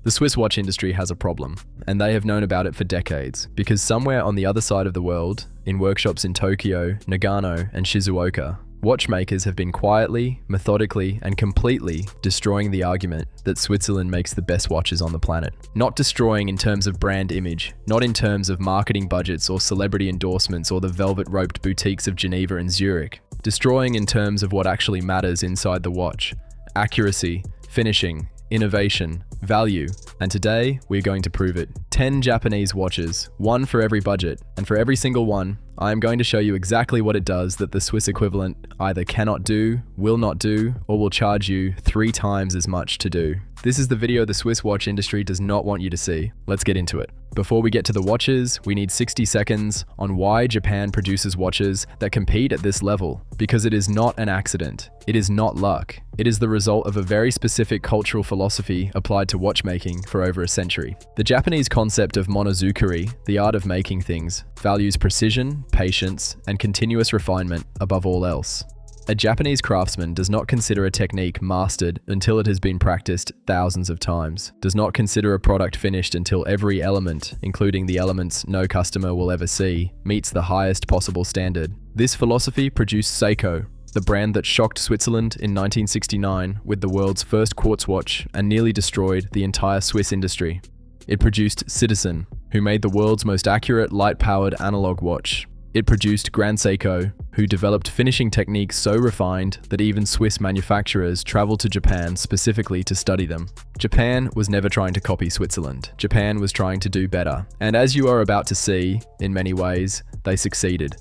The Swiss watch industry has a problem, and they have known about it for decades, because somewhere on the other side of the world, in workshops in Tokyo, Nagano, and Shizuoka, watchmakers have been quietly, methodically, and completely destroying the argument that Switzerland makes the best watches on the planet. Not destroying in terms of brand image, not in terms of marketing budgets or celebrity endorsements or the velvet-roped boutiques of Geneva and Zurich. Destroying in terms of what actually matters inside the watch: accuracy, finishing, innovation, value, and today we're going to prove it. 10 Japanese watches, one for every budget, and for every single one, I am going to show you exactly what it does that the Swiss equivalent either cannot do, will not do, or will charge you 3 times as much to do. This is the video the Swiss watch industry does not want you to see. Let's get into it. Before we get to the watches, we need 60 seconds on why Japan produces watches that compete at this level. Because it is not an accident. It is not luck. It is the result of a very specific cultural philosophy applied to watchmaking for over a century. The Japanese concept of monozukuri, the art of making things, values precision, patience, and continuous refinement above all else. A Japanese craftsman does not consider a technique mastered until it has been practiced thousands of times, does not consider a product finished until every element, including the elements no customer will ever see, meets the highest possible standard. This philosophy produced Seiko, the brand that shocked Switzerland in 1969 with the world's first quartz watch and nearly destroyed the entire Swiss industry. It produced Citizen, who made the world's most accurate light-powered analog watch. It produced Grand Seiko, who developed finishing techniques so refined that even Swiss manufacturers traveled to Japan specifically to study them. Japan was never trying to copy Switzerland. Japan was trying to do better. And as you are about to see, in many ways, they succeeded.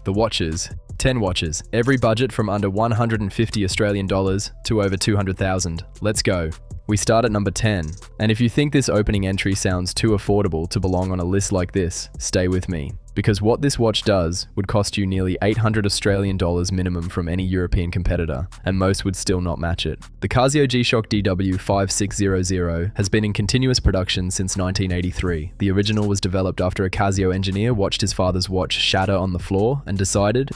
The watches. 10 watches, every budget from under 150 Australian dollars to over 200,000. Let's go. We start at number 10. And if you think this opening entry sounds too affordable to belong on a list like this, stay with me. Because what this watch does would cost you nearly 800 Australian dollars minimum from any European competitor, and most would still not match it. The Casio G-Shock DW5600 has been in continuous production since 1983. The original was developed after a Casio engineer watched his father's watch shatter on the floor and decided,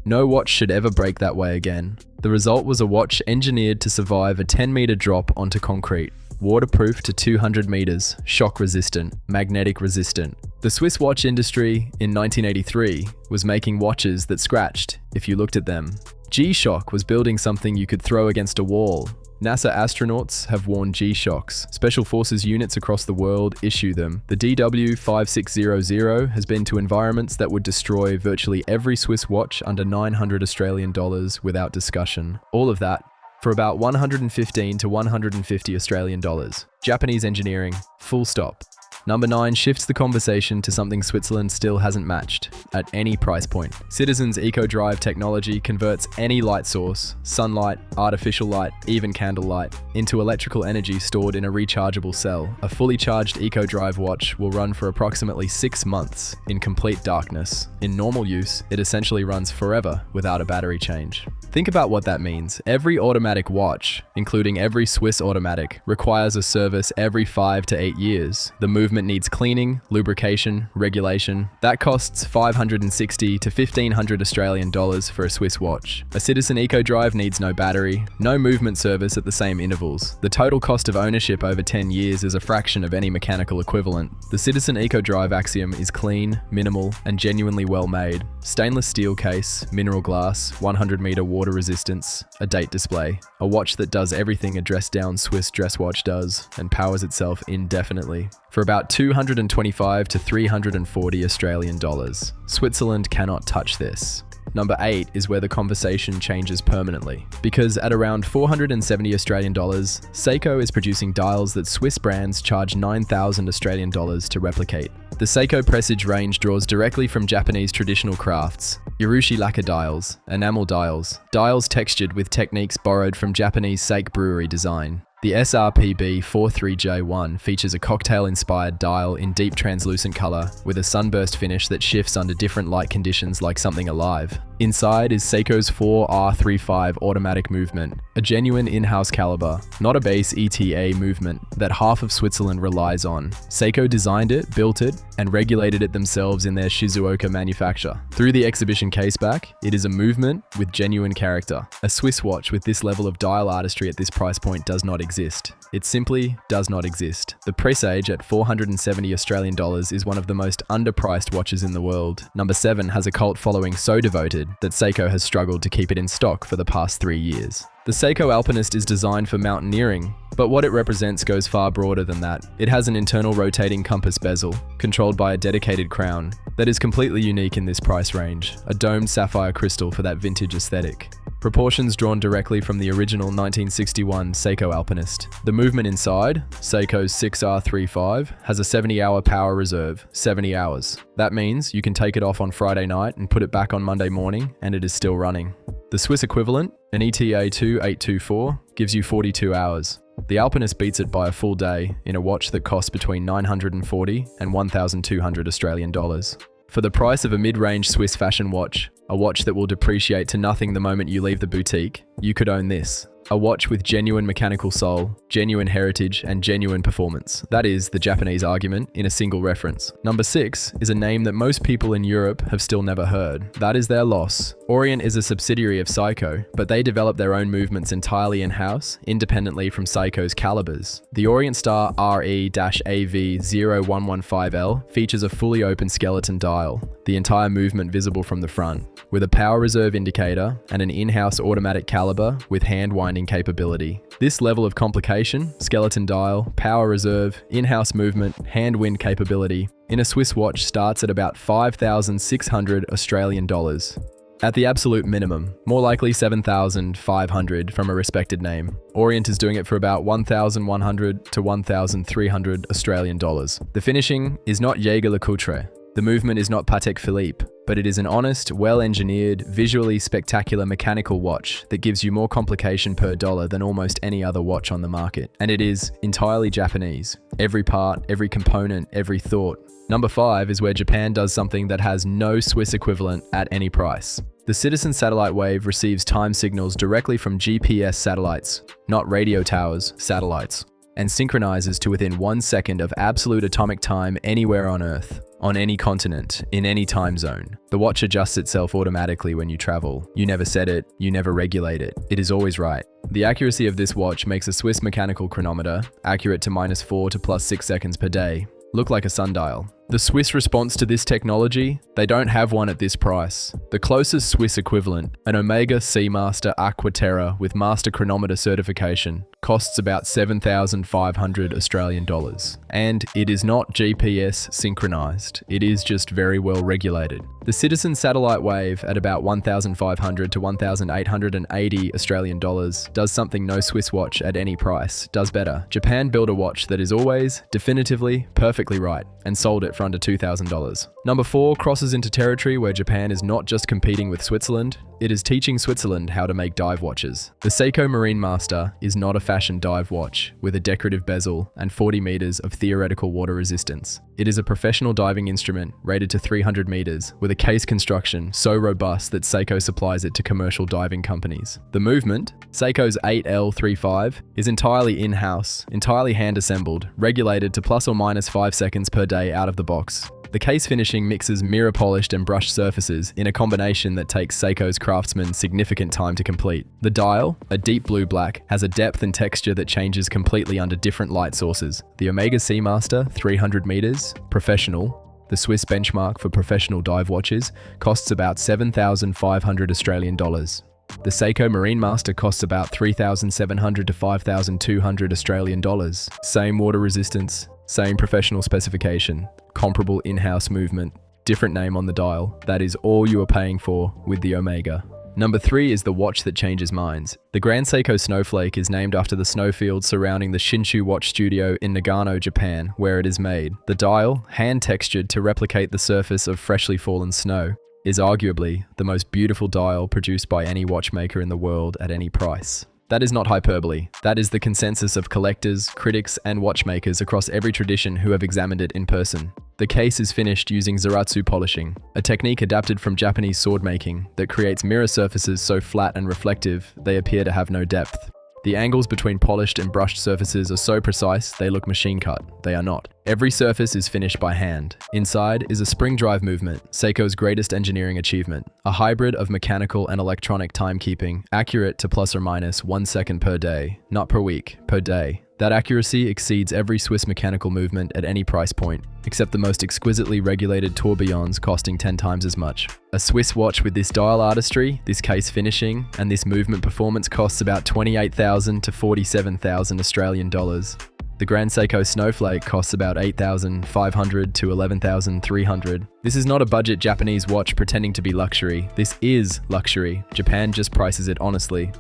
no watch should ever break that way again. The result was a watch engineered to survive a 10-meter drop onto concrete, waterproof to 200 meters, shock resistant, magnetic resistant. The Swiss watch industry in 1983 was making watches that scratched if you looked at them. G-Shock was building something you could throw against a wall. NASA astronauts have worn G-Shocks. Special forces units across the world issue them. The DW5600 has been to environments that would destroy virtually every Swiss watch under 900 Australian dollars without discussion. All of that for about 115 to 150 Australian dollars. Japanese engineering, full stop. Number 9 shifts the conversation to something Switzerland still hasn't matched, at any price point. Citizen's eco-drive technology converts any light source, sunlight, artificial light, even candlelight, into electrical energy stored in a rechargeable cell. A fully charged eco-drive watch will run for approximately 6 months in complete darkness. In normal use, it essentially runs forever without a battery change. Think about what that means. Every automatic watch, including every Swiss automatic, requires a service every 5 to 8 years. The movement needs cleaning, lubrication, regulation. That costs 560 to 1,500 Australian dollars for a Swiss watch. A Citizen eco-drive needs no battery, no movement service at the same intervals. The total cost of ownership over 10 years is a fraction of any mechanical equivalent. The Citizen eco-drive Axiom is clean, minimal, and genuinely well made. Stainless steel case, mineral glass, 100-meter water resistance, a date display, a watch that does everything a dressed-down Swiss dress watch does and powers itself indefinitely for about 225 to 340 Australian dollars. Switzerland cannot touch this. Number 8 is where the conversation changes permanently. Because at around 470 Australian dollars, Seiko is producing dials that Swiss brands charge 9,000 Australian dollars to replicate. The Seiko presage range draws directly from Japanese traditional crafts. Urushi lacquer dials, enamel dials, dials textured with techniques borrowed from Japanese sake brewery design. The SRPB 43J1 features a cocktail-inspired dial in deep translucent color with a sunburst finish that shifts under different light conditions like something alive. Inside is Seiko's 4R35 automatic movement, a genuine in-house caliber, not a base ETA movement that half of Switzerland relies on. Seiko designed it, built it, and regulated it themselves in their Shizuoka manufacture. Through the exhibition caseback, it is a movement with genuine character. A Swiss watch with this level of dial artistry at this price point does not exist. It simply does not exist. The Presage at 470 Australian dollars is one of the most underpriced watches in the world. Number 7 has a cult following so devoted that Seiko has struggled to keep it in stock for the past 3 years. The Seiko Alpinist is designed for mountaineering, but what it represents goes far broader than that. It has an internal rotating compass bezel, controlled by a dedicated crown, that is completely unique in this price range, a domed sapphire crystal for that vintage aesthetic. Proportions drawn directly from the original 1961 Seiko Alpinist. The movement inside, Seiko's 6R35, has a 70-hour power reserve, 70 hours. That means you can take it off on Friday night and put it back on Monday morning, and it is still running. The Swiss equivalent, an ETA 2824, gives you 42 hours. The Alpinist beats it by a full day in a watch that costs between 940 and 1,200 Australian dollars. For the price of a mid-range Swiss fashion watch, a watch that will depreciate to nothing the moment you leave the boutique, you could own this. A watch with genuine mechanical soul, genuine heritage, and genuine performance. That is the Japanese argument in a single reference. Number 6 is a name that most people in Europe have still never heard. That is their loss. Orient is a subsidiary of Seiko, but they develop their own movements entirely in-house, independently from Seiko's calibers. The Orient Star RE-AV0115L features a fully open skeleton dial, the entire movement visible from the front, with a power reserve indicator and an in-house automatic caliber with hand winding capability. This level of complication, skeleton dial, power reserve, in-house movement, hand wind capability, in a Swiss watch starts at about 5,600 Australian dollars. At the absolute minimum, more likely 7,500 from a respected name. Orient is doing it for about 1,100 to 1,300 Australian dollars. The finishing is not Jaeger-LeCoultre. The movement is not Patek Philippe, but it is an honest, well-engineered, visually spectacular mechanical watch that gives you more complication per dollar than almost any other watch on the market. And it is entirely Japanese. Every part, every component, every thought. Number 5 is where Japan does something that has no Swiss equivalent at any price. The Citizen satellite wave receives time signals directly from GPS satellites, not radio towers, satellites, and synchronizes to within 1 second of absolute atomic time anywhere on Earth. On any continent, in any time zone. The watch adjusts itself automatically when you travel. You never set it, you never regulate it. It is always right. The accuracy of this watch makes a Swiss mechanical chronometer, accurate to -4 to +6 seconds per day, look like a sundial. The Swiss response to this technology, they don't have one at this price. The closest Swiss equivalent, an Omega Seamaster Aquaterra with master chronometer certification, costs about 7,500 Australian dollars. And it is not GPS synchronized, it is just very well regulated. The Citizen satellite wave at about 1,500 to 1,880 Australian dollars does something no Swiss watch at any price does better. Japan built a watch that is always, definitively, perfectly right, and sold it for under $2,000. Number 4 crosses into territory where Japan is not just competing with Switzerland, it is teaching Switzerland how to make dive watches. The Seiko Marine Master is not a fashion dive watch with a decorative bezel and 40 meters of theoretical water resistance. It is a professional diving instrument rated to 300 meters with a case construction so robust that Seiko supplies it to commercial diving companies. The movement, Seiko's 8L35, is entirely in-house, entirely hand-assembled, regulated to ±5 seconds per day out of the box. The case finishing mixes mirror-polished and brushed surfaces in a combination that takes Seiko's craftsmen significant time to complete. The dial, a deep blue-black, has a depth and texture that changes completely under different light sources. The Omega Seamaster, 300 meters, professional, the Swiss benchmark for professional dive watches, costs about 7,500 Australian dollars. The Seiko Marine Master costs about 3,700 to 5,200 Australian dollars. Same water resistance, same professional specification, comparable in-house movement, different name on the dial. That is all you are paying for with the Omega. Number 3 is the watch that changes minds. The Grand Seiko Snowflake is named after the snowfield surrounding the Shinshu Watch Studio in Nagano, Japan, where it is made. The dial, hand-textured to replicate the surface of freshly fallen snow, is arguably the most beautiful dial produced by any watchmaker in the world at any price. That is not hyperbole. That is the consensus of collectors, critics, and watchmakers across every tradition who have examined it in person. The case is finished using Zaratsu polishing, a technique adapted from Japanese sword making that creates mirror surfaces so flat and reflective they appear to have no depth. The angles between polished and brushed surfaces are so precise they look machine cut. They are not. Every surface is finished by hand. Inside is a spring drive movement, Seiko's greatest engineering achievement, a hybrid of mechanical and electronic timekeeping, accurate to plus or minus 1 second per day, not per week, per day. That accuracy exceeds every Swiss mechanical movement at any price point, except the most exquisitely regulated tourbillons costing 10 times as much. A Swiss watch with this dial artistry, this case finishing, and this movement performance costs about 28,000 to 47,000 Australian dollars. The Grand Seiko Snowflake costs about 8,500 to 11,300. This is not a budget Japanese watch pretending to be luxury. This is luxury. Japan just prices it honestly.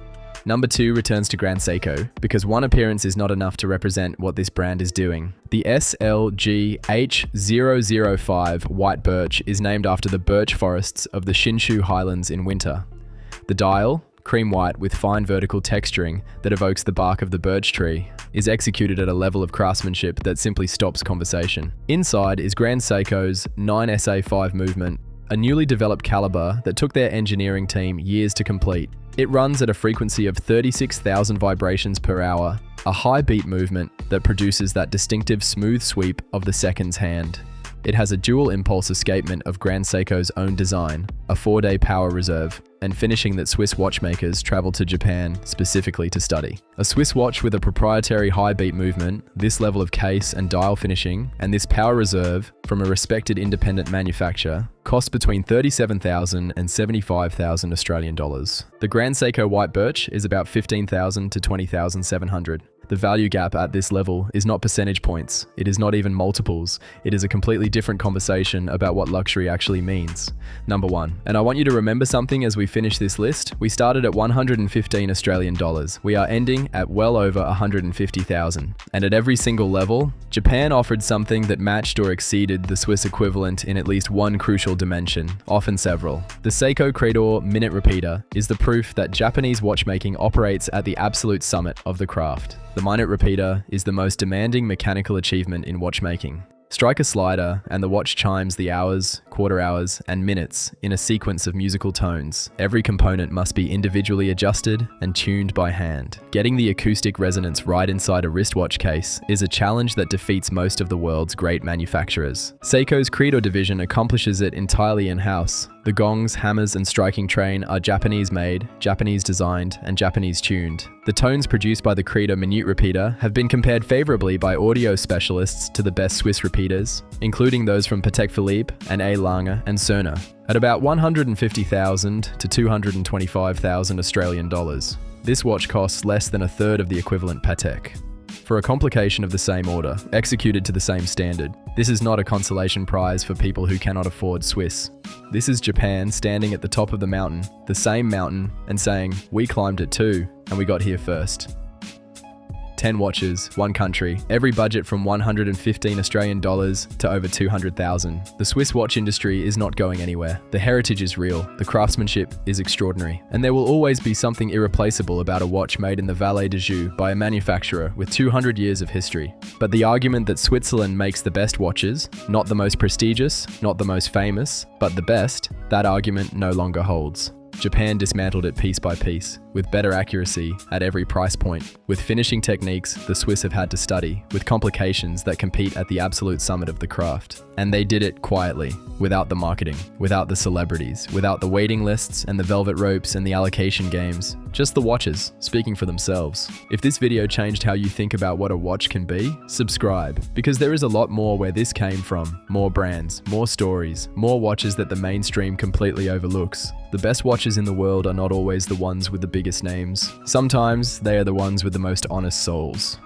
Number 2 returns to Grand Seiko, because one appearance is not enough to represent what this brand is doing. The SLG-H005 white birch is named after the birch forests of the Shinshu Highlands in winter. The dial, cream white with fine vertical texturing that evokes the bark of the birch tree, is executed at a level of craftsmanship that simply stops conversation. Inside is Grand Seiko's 9SA5 movement, a newly developed caliber that took their engineering team years to complete. It runs at a frequency of 36,000 vibrations per hour, a high beat movement that produces that distinctive smooth sweep of the seconds hand. It has a dual impulse escapement of Grand Seiko's own design, a 4-day power reserve, and finishing that Swiss watchmakers travel to Japan specifically to study. A Swiss watch with a proprietary high beat movement, this level of case and dial finishing, and this power reserve from a respected independent manufacturer costs between 37,000 and 75,000 Australian dollars. The Grand Seiko white birch is about 15,000 to 20,700. The value gap at this level is not percentage points, it is not even multiples, it is a completely different conversation about what luxury actually means. Number 1. And I want you to remember something as we finish this list. We started at 115 Australian dollars. We are ending at well over 150,000. And at every single level, Japan offered something that matched or exceeded the Swiss equivalent in at least one crucial dimension, often several. The Seiko Credor minute repeater is the proof that Japanese watchmaking operates at the absolute summit of the craft. The minute repeater is the most demanding mechanical achievement in watchmaking. Strike a slider and the watch chimes the hours, quarter hours, and minutes in a sequence of musical tones. Every component must be individually adjusted and tuned by hand. Getting the acoustic resonance right inside a wristwatch case is a challenge that defeats most of the world's great manufacturers. Seiko's Credor division accomplishes it entirely in-house. The gongs, hammers, and striking train are Japanese-made, Japanese-designed, and Japanese-tuned. The tones produced by the Credor minute repeater have been compared favorably by audio specialists to the best Swiss repeaters, including those from Patek Philippe and A. Lange and Cerner, at about 150,000 to 225,000 Australian dollars. This watch costs less than a third of the equivalent Patek. For a complication of the same order, executed to the same standard, this is not a consolation prize for people who cannot afford Swiss. This is Japan standing at the top of the same mountain, and saying, "We climbed it too, and we got here first." 10 watches, one country, every budget from 115 Australian dollars to over 200,000. The Swiss watch industry is not going anywhere. The heritage is real, the craftsmanship is extraordinary, and there will always be something irreplaceable about a watch made in the Vallée de Joux by a manufacturer with 200 years of history. But the argument that Switzerland makes the best watches, not the most prestigious, not the most famous, but the best, that argument no longer holds. Japan dismantled it piece by piece, with better accuracy at every price point, with finishing techniques the Swiss have had to study, with complications that compete at the absolute summit of the craft. And they did it quietly, without the marketing, without the celebrities, without the waiting lists and the velvet ropes and the allocation games. Just the watches, speaking for themselves. If this video changed how you think about what a watch can be, subscribe, because there is a lot more where this came from. More brands, more stories, more watches that the mainstream completely overlooks. The best watches in the world are not always the ones with the biggest names. Sometimes they are the ones with the most honest souls.